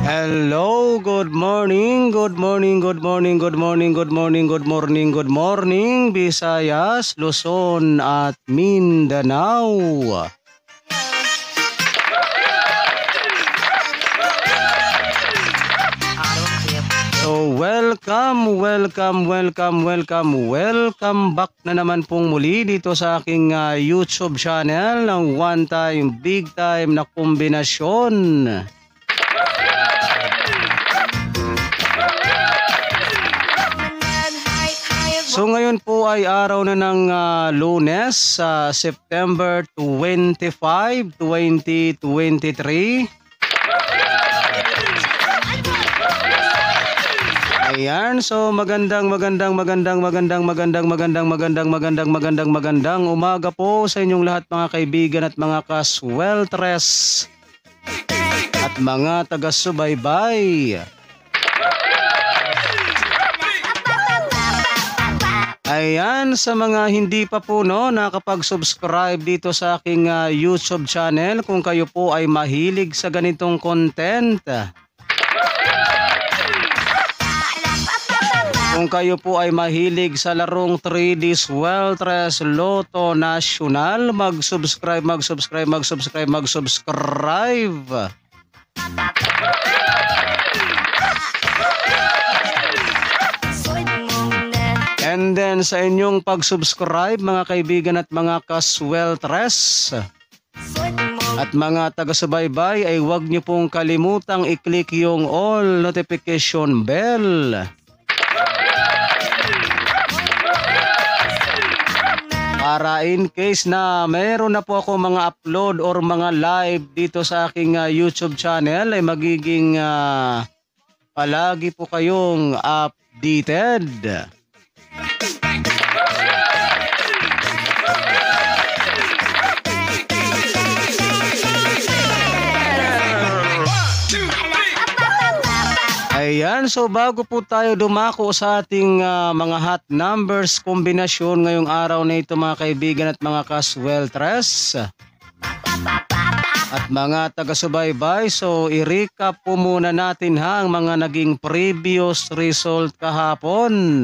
Hello, good morning, good morning, Visayas, Luzon at Mindanao. So welcome back na naman pong muli dito sa aking YouTube channel ng One Time Big Time na kombinasyon. So ngayon po ay araw na ng Lunes, September 25, 2023. Ayan, so magandang umaga po sa inyong lahat mga kaibigan at mga kasweltres at mga taga-subaybay. Ayan, sa mga hindi pa po nakapag-subscribe dito sa aking YouTube channel, kung kayo po ay mahilig sa ganitong content, kung kayo po ay mahilig sa larong 3D Sweltres Lotto National, mag-subscribe. And then sa inyong pag-subscribe mga kaibigan at mga kasweltres at mga taga-subaybay ay huwag niyo pong kalimutang i-click yung all notification bell para in case na mayroon na po ako mga upload or mga live dito sa aking YouTube channel ay magiging palagi po kayong updated. Ayan, so bago po tayo dumako sa ating mga hot numbers kombinasyon ngayong araw na ito mga kaibigan at mga kasweltres at mga taga-subaybay, so i-recap po muna natin ang mga naging previous result kahapon.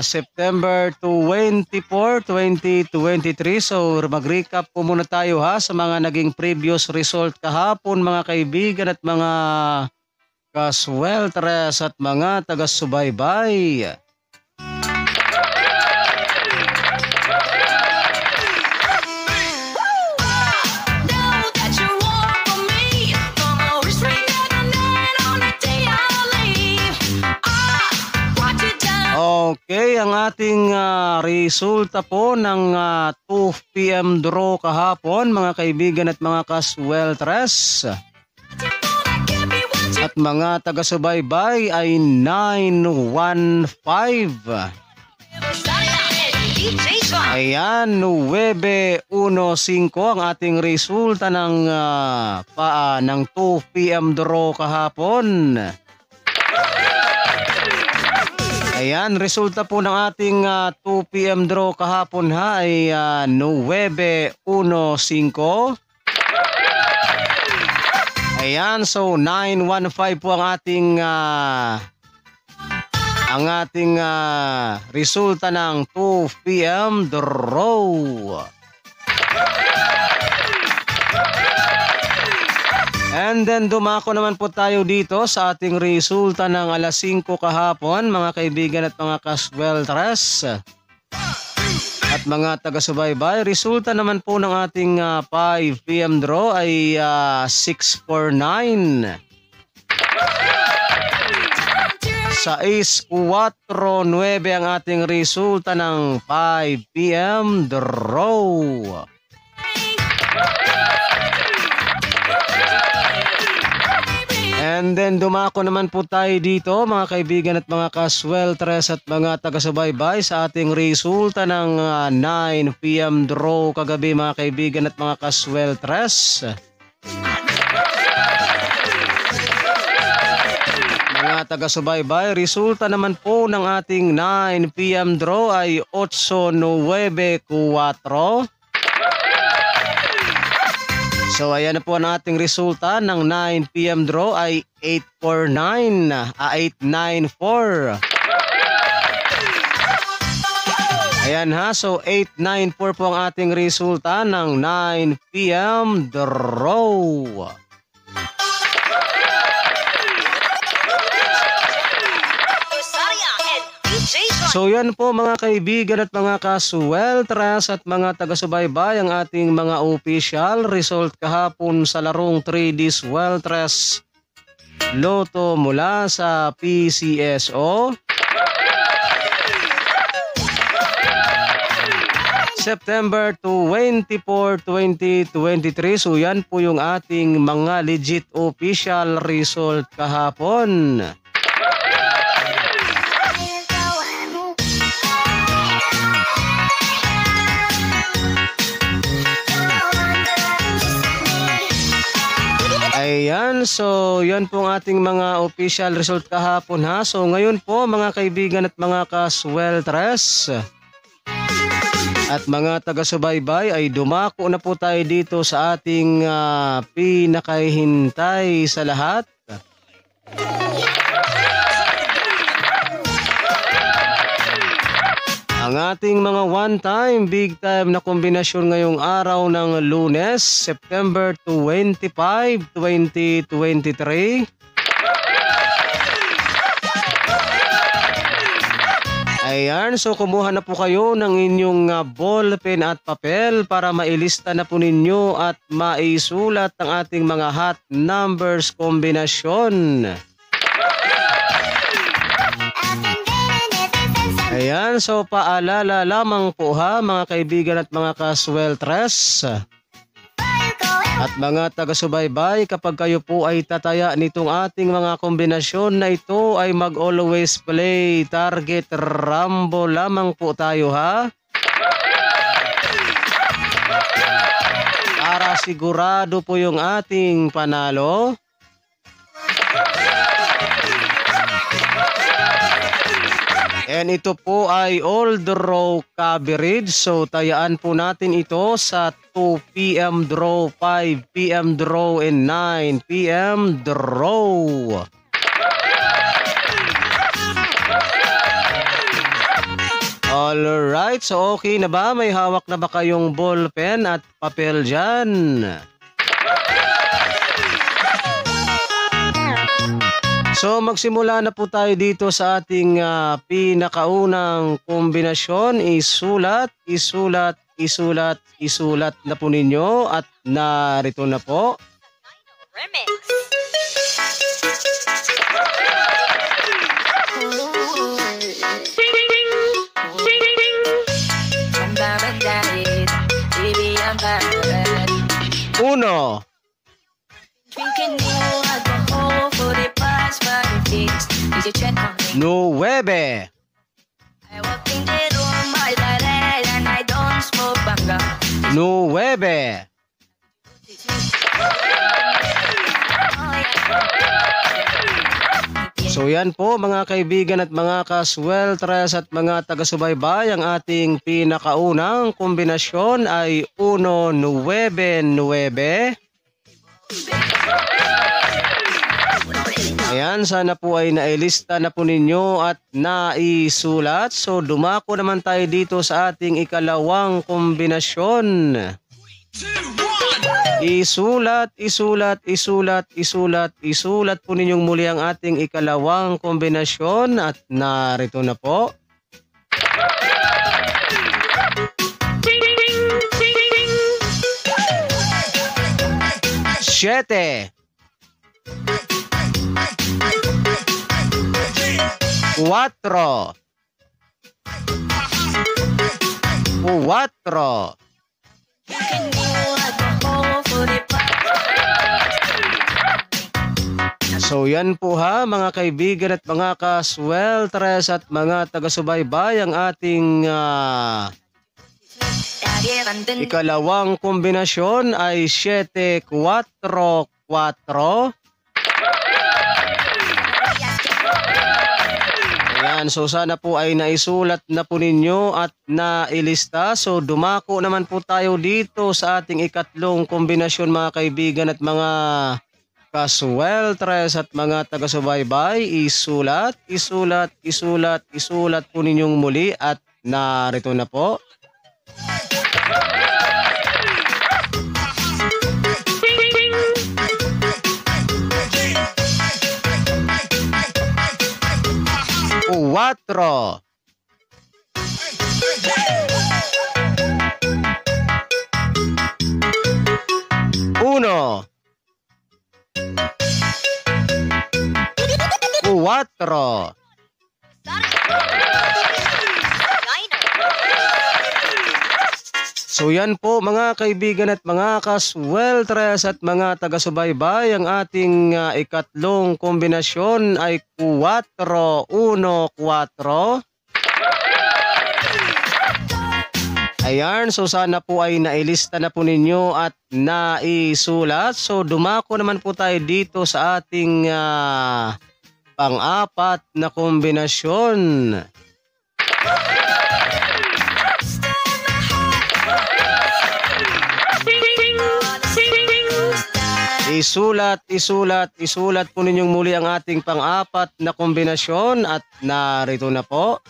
September 24, 2023. So mag-recap po muna tayo sa mga naging previous result kahapon mga kaibigan at mga kasweltres at mga taga-subaybay. Okay, ang ating resulta po ng 2 PM draw kahapon mga kaibigan at mga kasweltres at mga taga-subaybay ay 915. Ayan, 915 ang ating resulta ng 2 PM draw kahapon. Ayan, resulta po ng ating 2 PM draw kahapon ay 915. Ayan, so 915 po ang ating resulta ng 2 PM draw. And then dumako naman po tayo dito sa ating resulta ng alas 5 kahapon mga kaibigan at mga kasweltres at At mga taga-subaybay, resulta naman po ng ating 5 PM draw ay 649. 649 ang ating resulta ng 5 PM draw. And then dumako naman po tayo dito mga kaibigan at mga kasweltres at mga taga-subaybay sa ating resulta ng 9 PM draw kagabi mga kaibigan at mga kasweltres. Mga taga-subaybay, resulta naman po ng ating 9 PM draw ay 894. So ayan na po ang ating resulta ng 9 PM draw ay 894. Ayan ha, so 894 po ang ating resulta ng 9 PM draw. So yan po mga kaibigan at mga kasweltres at mga taga-subaybay ang ating mga official result kahapon sa larong 3D Sweltres Loto mula sa PCSO. September 24, 2023. So yan po yung ating mga legit official result kahapon. Ayan, so yan po ang ating mga official result kahapon ha. So ngayon po mga kaibigan at mga kasweltres at mga taga-subaybay ay dumako na po tayo dito sa ating pinakahintay sa lahat. Ang ating mga one-time, big-time na kombinasyon ngayong araw ng Lunes, September 25, 2023. Ayan, so kumuha na po kayo ng inyong ball, pen at papel para mailista na po ninyo at maisulat ang ating mga hot numbers kombinasyon. Ayan, so paalala lamang po ha mga kaibigan at mga kasweltres at mga taga-subaybay, kapag kayo po ay tataya nitong ating mga kombinasyon na ito ay mag-always play target rambo lamang po tayo ha. Para sigurado po yung ating panalo. And ito po ay all draw coverage. So tayaan po natin ito sa 2 PM draw, 5 PM draw, and 9 PM draw. Alright, so okay na ba? May hawak na ba kayong ball pen at papel dyan? So magsimula na po tayo dito sa ating pinakaunang kombinasyon. Isulat na po ninyo at narito na po. Remix. Uno. Nueve. Nueve. So yan po mga kaibigan at mga kasweltres at mga taga-subaybay, ang ating pinakaunang kombinasyon ay 1-9-9. Ayan, sana po ay nailista na po ninyo at naisulat. So dumako naman tayo dito sa ating ikalawang kombinasyon. Isulat po ninyong muli ang ating ikalawang kombinasyon at narito na po. 7 4 4 So yan po ha mga kaibigan at mga kasweltres at mga taga-subaybay ang ating ikalawang kombinasyon ay 7-4-4. Ayan, so sana po ay naisulat na po ninyo at nailista. So dumako naman po tayo dito sa ating ikatlong kombinasyon mga kaibigan at mga kasweltres at mga taga-subaybay. Isulat po ninyong muli at narito na po. Cuatro. Uno. Cuatro. So yan po mga kaibigan at mga kasweltres at mga taga-subaybay, ang ating ikatlong kombinasyon ay 4-1-4. Ayan, so sana po ay nailista na po ninyo at naisulat. So dumako naman po tayo dito sa ating pang-apat na kombinasyon. Isulat po ninyong muli ang ating pang-apat na kombinasyon at narito na po.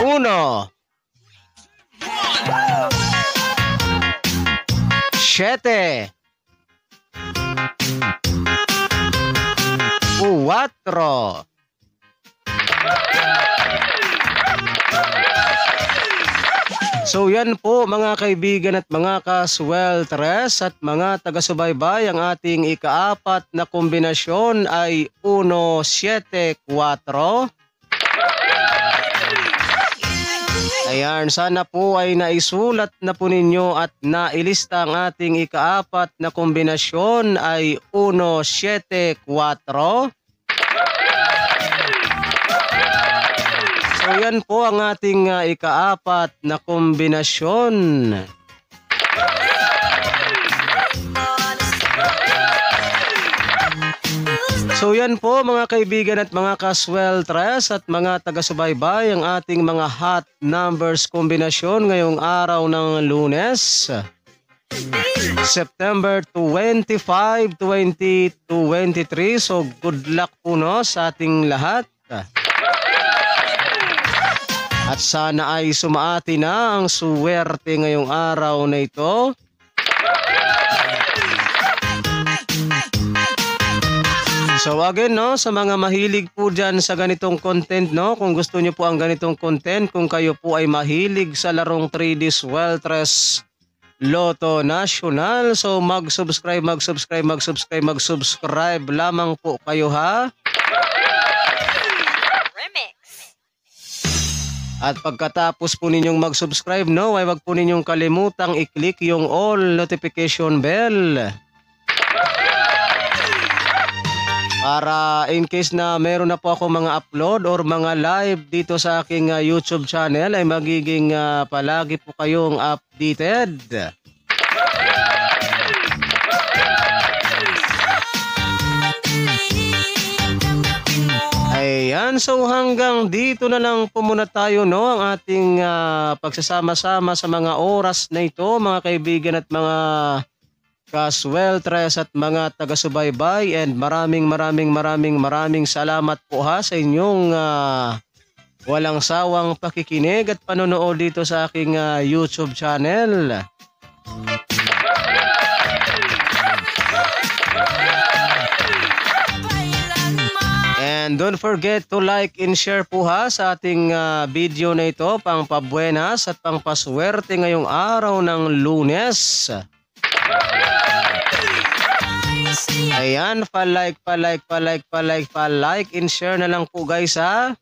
Uno. 7. 4. So yan po mga kaibigan at mga kasweltres at mga taga-subaybay, ang ating ikaapat na kombinasyon ay 1-7-4. Ayan, sana po ay naisulat na po ninyo at nailista ang ating ikaapat na kombinasyon ay 1-7-4. So yan po ang ating ikaapat na kombinasyon. So yan po mga kaibigan at mga kasweltres at mga taga-subaybay, ang ating mga hot numbers kombinasyon ngayong araw ng Lunes, September 25, 2023. So good luck po no sa ating lahat. At sana ay sumaati na ang suwerte ngayong araw na ito. So again no, sa mga mahilig po dyan sa ganitong content no, kung gusto nyo po ang ganitong content, kung kayo po ay mahilig sa larong 3D Sweltres Lotto National, so mag-subscribe lamang po kayo ha. At pagkatapos po ninyong mag-subscribe no, ay wag po ninyong kalimutang i-click yung all notification bell. Para in case na meron na po ako mga upload or mga live dito sa aking YouTube channel, ay magiging palagi po kayong updated. Ayan, so hanggang dito na lang po muna tayo no, ang ating pagsasama-sama sa mga oras na ito mga kaibigan at mga kasweltres at mga taga-subaybay, and maraming salamat po ha sa inyong walang sawang pakikinig at panonood dito sa aking YouTube channel. And don't forget to like and share po ha sa ating video na ito, pang pabuenas at pang paswerte ngayong araw ng Lunes. Ayan, pa-like and share na lang po guys ha.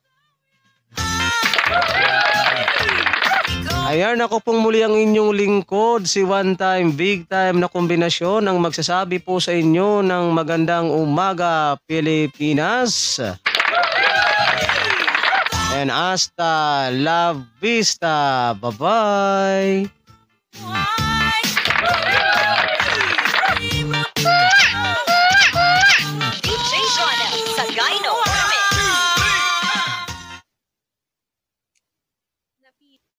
Ayan, ako pong muli ang inyong lingkod, si One Time Big Time na kombinasyon ng magsasabi po sa inyo ng magandang umaga Pilipinas. And hasta la vista. Bye-bye.